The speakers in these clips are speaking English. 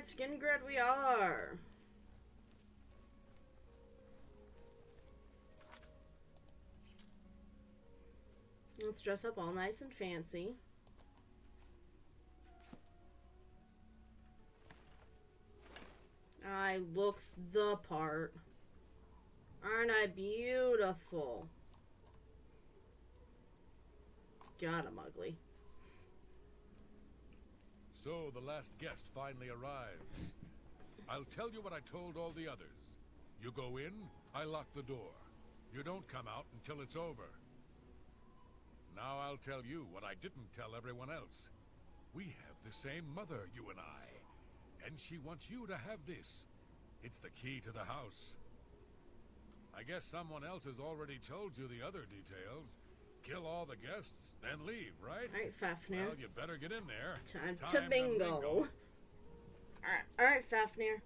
Alright, skin grad we are. Let's dress up all nice and fancy. I look the part. Aren't I beautiful? God, I'm ugly. So the last guest finally arrives. I'll tell you what I told all the others. You go in, I lock the door. You don't come out until it's over. Now I'll tell you what I didn't tell everyone else. We have the same mother, you and I. And she wants you to have this. It's the key to the house. I guess someone else has already told you the other details. Kill all the guests, then leave, right? Alright, Fafnir. Well, you better get in there. Time to bingo. Alright, Fafnir.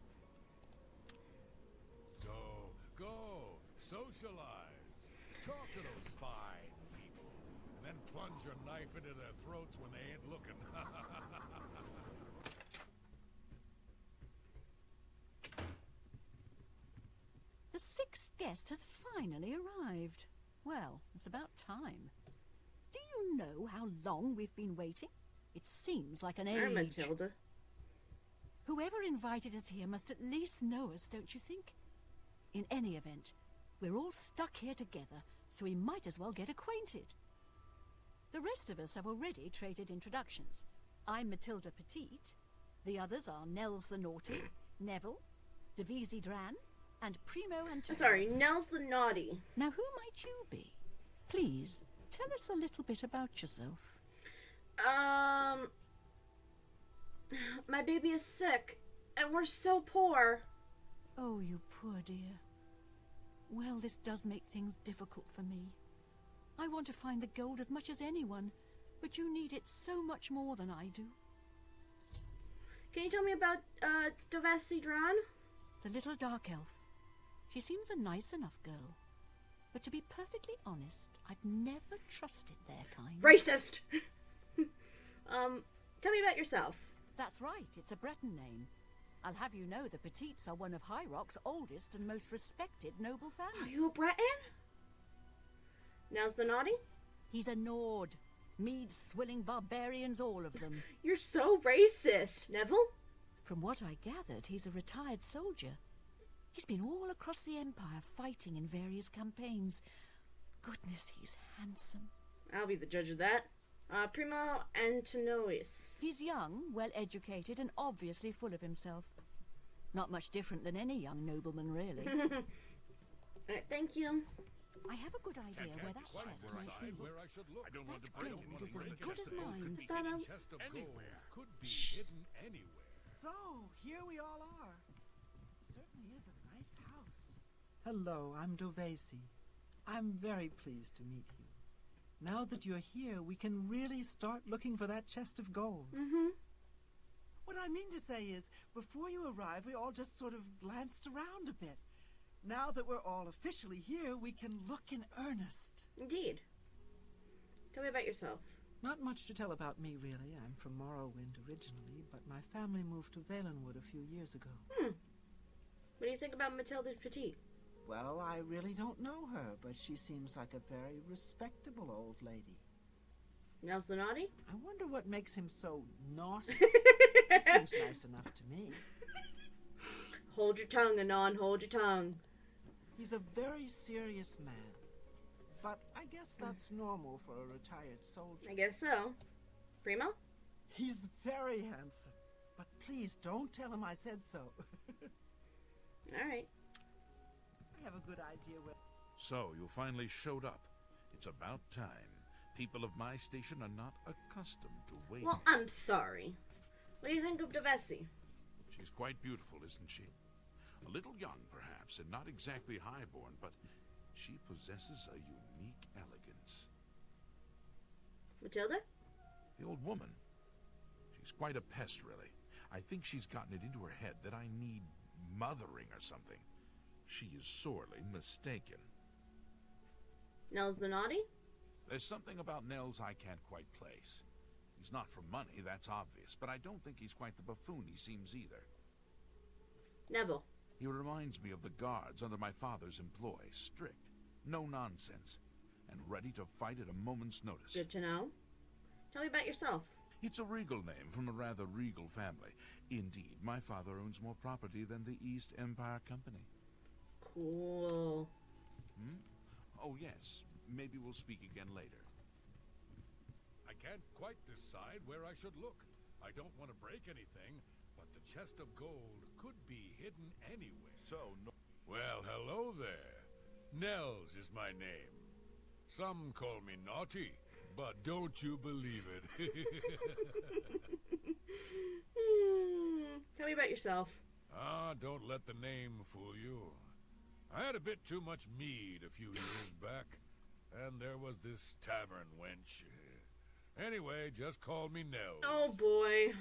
Go. Socialize. Talk to those fine people. And then plunge your knife into their throats when they ain't looking. The sixth guest has finally arrived. Well, it's about time. Do you know how long we've been waiting? It seems like an age. I'm Matilda. Whoever invited us here must at least know us, don't you think? In any event, we're all stuck here together, so we might as well get acquainted. The rest of us have already traded introductions. I'm Matilda Petite. The others are Nels the Naughty, Neville, Devisi Dran, and Primo Antonis. Sorry, Nels the Naughty. Now, who might you be? Please, tell us a little bit about yourself. My baby is sick, and we're so poor. Oh, you poor dear. Well, this does make things difficult for me. I want to find the gold as much as anyone, but you need it so much more than I do. Can you tell me about, Devisi Dran? The little dark elf. She seems a nice enough girl. But to be perfectly honest, I've never trusted their kind. Racist! Tell me about yourself. That's right, it's a Breton name. I'll have you know the Petites are one of High Rock's oldest and most respected noble families. Are you a Breton? Nels the Naughty? He's a Nord. Meads, swilling barbarians, all of them. You're so racist, Neville. From what I gathered, he's a retired soldier. He's been all across the Empire fighting in various campaigns. Goodness, he's handsome. I'll be the judge of that. Primo Antonis. He's young, well-educated, and obviously full of himself. Not much different than any young nobleman, really. Alright, thank you. I have a good idea where that chest might be. I don't want to That break gold anything, is but as the good chest as of gold mine. could be But, hidden. Chest of gold could be hidden anywhere. So, here we all are. It certainly is a nice house. Hello, I'm Dovesi. I'm very pleased to meet you. Now that you're here, we can really start looking for that chest of gold. Mm-hmm. What I mean to say is, before you arrived, we all just sort of glanced around a bit. Now that we're all officially here, we can look in earnest. Indeed. Tell me about yourself. Not much to tell about me, really. I'm from Morrowind originally, but my family moved to Valenwood a few years ago. What do you think about Matilda Petite? Well, I really don't know her, but she seems like a very respectable old lady. Nels the Naughty? I wonder what makes him so naughty. He seems nice enough to me. Hold your tongue, Anon, hold your tongue. He's a very serious man. But I guess that's normal for a retired soldier. I guess so. Primo? He's very handsome. But please don't tell him I said so. Alright. I have a good idea where... So, you finally showed up. It's about time. People of my station are not accustomed to waiting. Well, I'm sorry. What do you think of Devesi? She's quite beautiful, isn't she? A little young, perhaps, and not exactly highborn, but she possesses a unique elegance. Matilda? The old woman. She's quite a pest, really. I think she's gotten it into her head that I need mothering or something. She is sorely mistaken. Nels the Naughty? There's something about Nels I can't quite place. He's not for money, that's obvious, but I don't think he's quite the buffoon he seems either. Neville. He reminds me of the guards under my father's employ. Strict, no nonsense, and ready to fight at a moment's notice. Good to know. Tell me about yourself. It's a regal name from a rather regal family. Indeed, my father owns more property than the East Empire Company. Cool. Oh, yes. Maybe we'll speak again later. I can't quite decide where I should look. I don't want to break anything, but the chest of gold could be hidden anywhere. Well, hello there. Nels is my name. Some call me naughty, but don't you believe it. Tell me about yourself. Don't let the name fool you. I had a bit too much mead a few years back, and there was this tavern wench. Anyway, just call me Nels. Oh boy.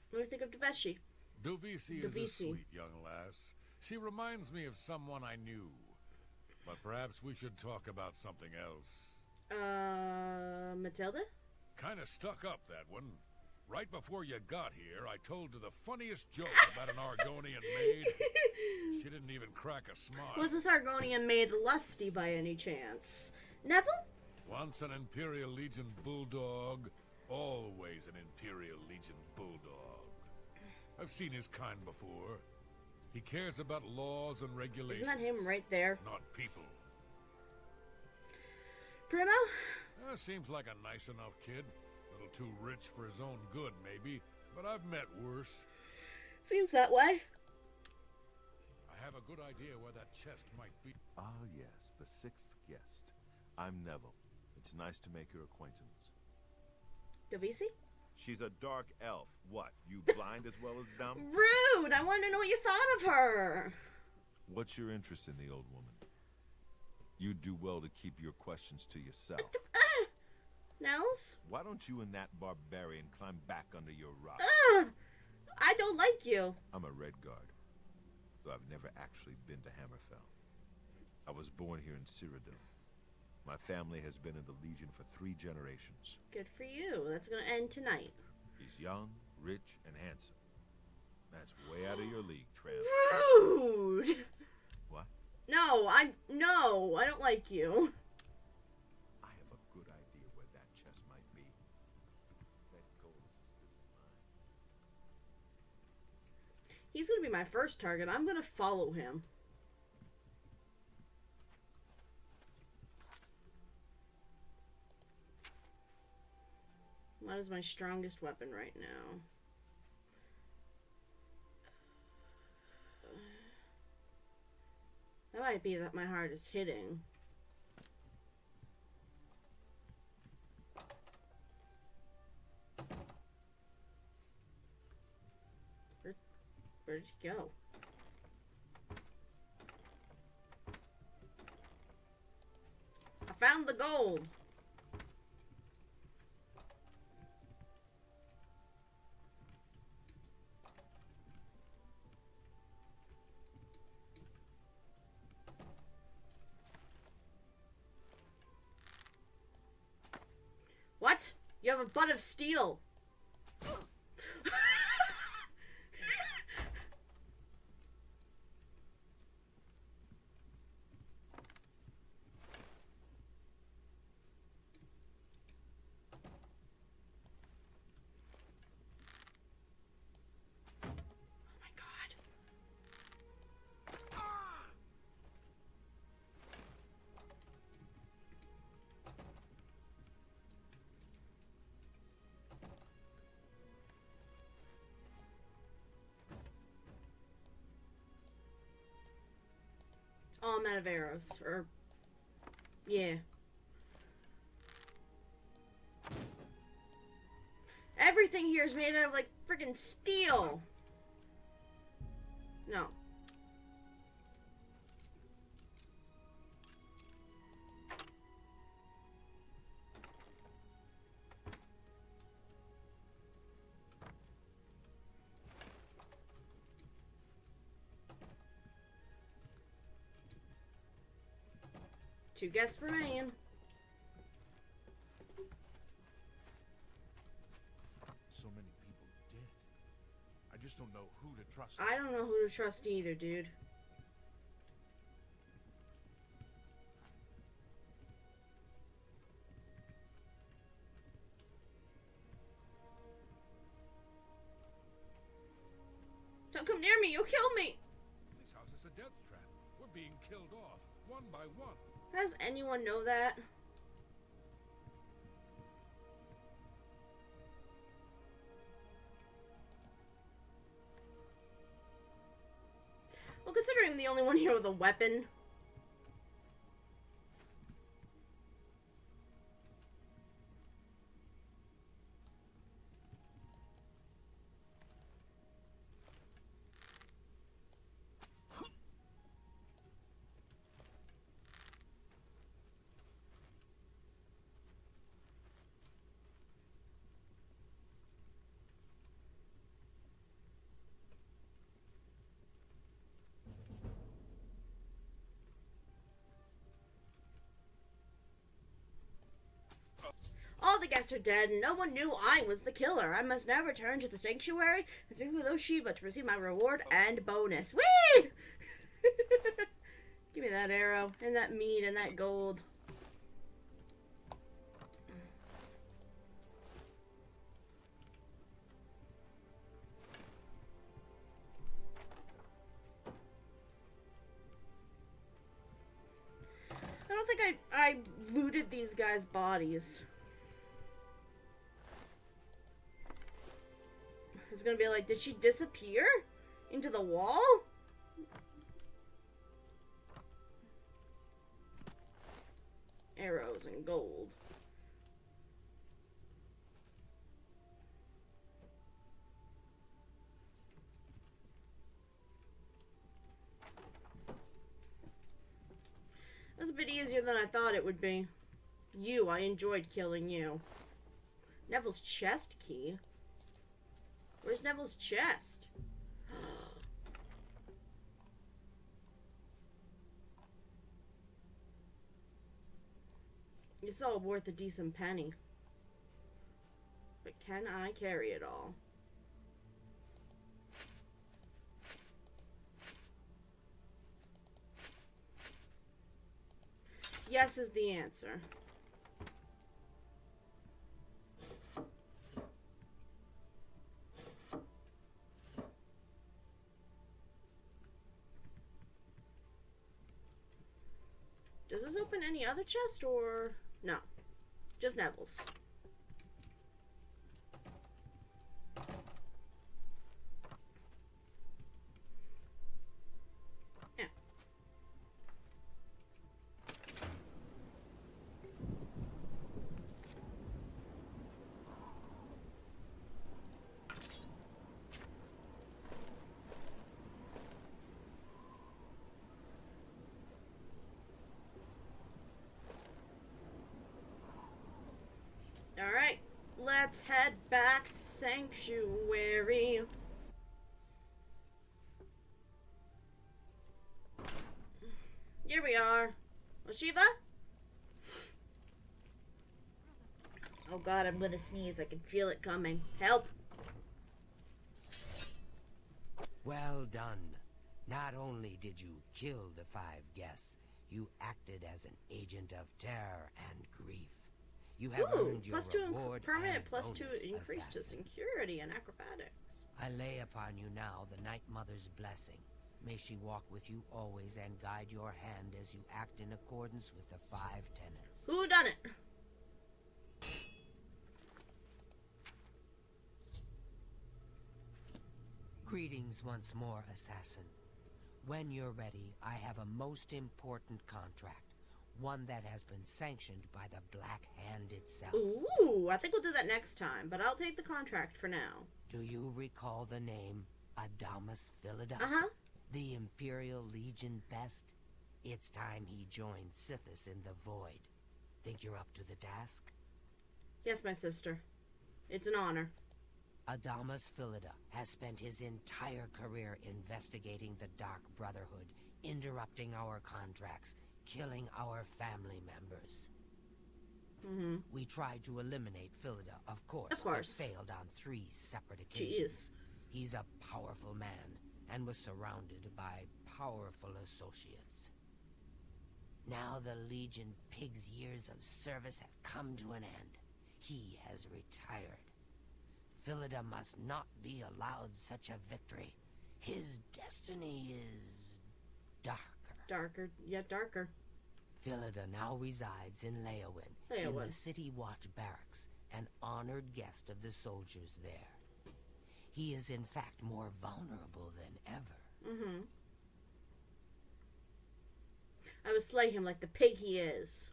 What do you think of Deveshi? Dovisi is a sweet young lass. She reminds me of someone I knew. But perhaps we should talk about something else. Matilda? Kinda stuck up, that one. Right before you got here, I told her the funniest joke about an Argonian maid. She didn't even crack a smile. Was this Argonian maid lusty by any chance? Neville? Once an Imperial Legion bulldog, always an Imperial Legion bulldog. I've seen his kind before. He cares about laws and regulations. Isn't that him right there? Not people. Bruno? Seems like a nice enough kid. A little too rich for his own good, maybe. But I've met worse. Seems that way. I have a good idea where that chest might be. Ah, yes, the sixth guest. I'm Neville. It's nice to make your acquaintance. Dovisi? She's a dark elf. What, you blind as well as dumb? Rude! I wanted to know what you thought of her. What's your interest in the old woman? You'd do well to keep your questions to yourself. Nels? Why don't you and that barbarian climb back under your rock? I don't like you. I'm a Red Guard, though I've never actually been to Hammerfell. I was born here in Cyrodiil. My family has been in the Legion for 3 generations. Good for you. That's gonna end tonight. He's young, rich, and handsome. That's way out of your league, Tramp. Rude! What? No, I don't like you. I have a good idea where that chest might be. That gold is as good as mine. He's gonna be my first target. I'm gonna follow him. What is my strongest weapon right now? That might be that my hardest hitting. Where did he go? I found the gold. What? You have a butt of steel. Oh, I'm out of arrows. Or, yeah. Everything here is made out of, like, freaking steel. No. Two guests remain. So many people dead. I just just don't know who to trust. I don't know who to trust either, dude. Don't come near me, you'll kill me! This house is a death trap. We're being killed off, one by one. How does anyone know that? Well, considering I'm the only one here with a weapon. All the guests are dead, and no one knew I was the killer. I must now return to the sanctuary and speak with Oshiba to receive my reward and bonus. Whee! Give me that arrow, and that meat, and that gold. I don't think I looted these guys' bodies. It's gonna be like, did she disappear into the wall? Arrows and gold. That was a bit easier than I thought it would be. I enjoyed killing you. Neville's chest key. Where's Neville's chest? It's all worth a decent penny. But can I carry it all? Yes is the answer. Does this open any other chest, or... No. Just Neville's. Yeah. Alright, let's head back to Sanctuary. Here we are. Oshiba? Oh god, I'm gonna sneeze. I can feel it coming. Help! Well done. Not only did you kill the 5 guests, you acted as an agent of terror and grief. You have earned your +2 reward permanent, and +2 bonus, increase to assassin. security and acrobatics. I lay upon you now the Night Mother's blessing. May she walk with you always and guide your hand as you act in accordance with the 5 tenets. Who done it? Greetings once more, assassin. When you're ready, I have a most important contract. One that has been sanctioned by the Black Hand itself. Ooh, I think we'll do that next time, but I'll take the contract for now. Do you recall the name Adamus Philida? Uh-huh. The Imperial Legion best? It's time he joined Sithis in the Void. Think you're up to the task? Yes, my sister. It's an honor. Adamus Philida has spent his entire career investigating the Dark Brotherhood, interrupting our contracts, killing our family members. We tried to eliminate Philida, of course. Of course. But failed on 3 separate occasions. Jeez. He's a powerful man and was surrounded by powerful associates. Now the Legion Pig's years of service have come to an end. He has retired. Philida must not be allowed such a victory. His destiny is darker. Darker, yet darker. Philida now resides in Leowin, in the City Watch Barracks, an honored guest of the soldiers there. He is in fact more vulnerable than ever. Mm-hmm. I would slay him like the pig he is.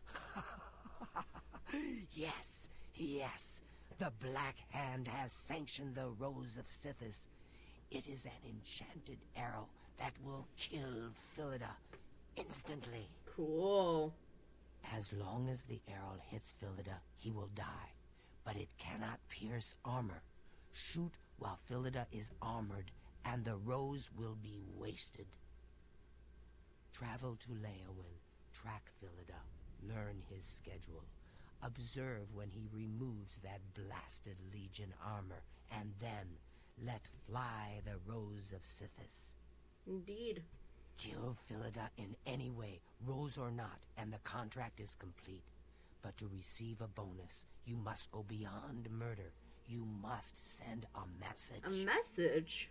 Yes, yes. The Black Hand has sanctioned the Rose of Sithis. It is an enchanted arrow that will kill Philida instantly. Cool. As long as the arrow hits Philida, he will die. But it cannot pierce armor. Shoot while Philida is armored, and the rose will be wasted. Travel to Leowin, track Philida, learn his schedule. Observe when he removes that blasted Legion armor, and then let fly the Rose of Sithis. Indeed. Kill Philida in any way, rose or not, and the contract is complete. But to receive a bonus, you must go beyond murder. You must send a message. A message?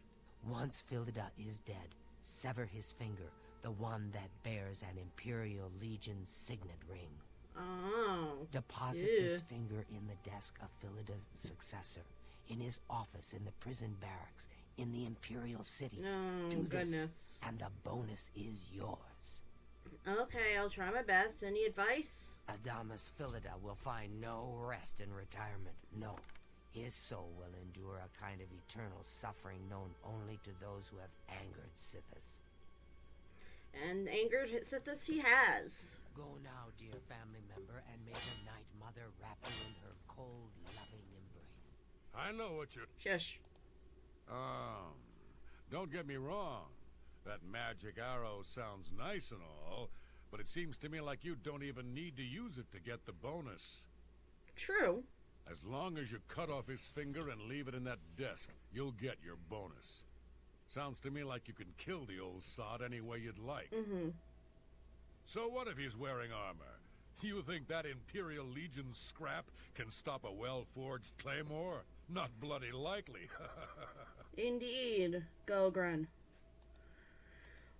Once Philida is dead, sever his finger, the one that bears an Imperial Legion signet ring. Oh. Deposit this finger in the desk of Philida's successor, in his office in the prison barracks, in the Imperial City. Oh, Do goodness. this, and the bonus is yours. Okay, I'll try my best. Any advice? Adamus Philida will find no rest in retirement. No. His soul will endure a kind of eternal suffering known only to those who have angered Sithis. And angered Sithis he has. Go now, dear family member, and may the Night Mother wrap you in her cold, loving embrace. I know what you're... Shush. Don't get me wrong. That magic arrow sounds nice and all, but it seems to me like you don't even need to use it to get the bonus. True. As long as you cut off his finger and leave it in that desk, you'll get your bonus. Sounds to me like you can kill the old sod any way you'd like. Mm-hmm. So what if he's wearing armor? You think that Imperial Legion scrap can stop a well-forged claymore? Not bloody likely. Indeed, Gogren.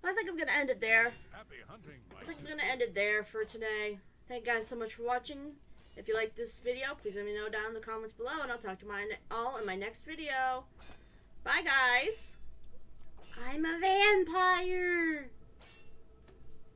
I think I'm going to end it there. Happy hunting, my I think I'm sister. going to end it there for today. Thank you guys so much for watching. If you like this video, please let me know down in the comments below, and I'll talk to all in my next video. Bye, guys. I'm a vampire.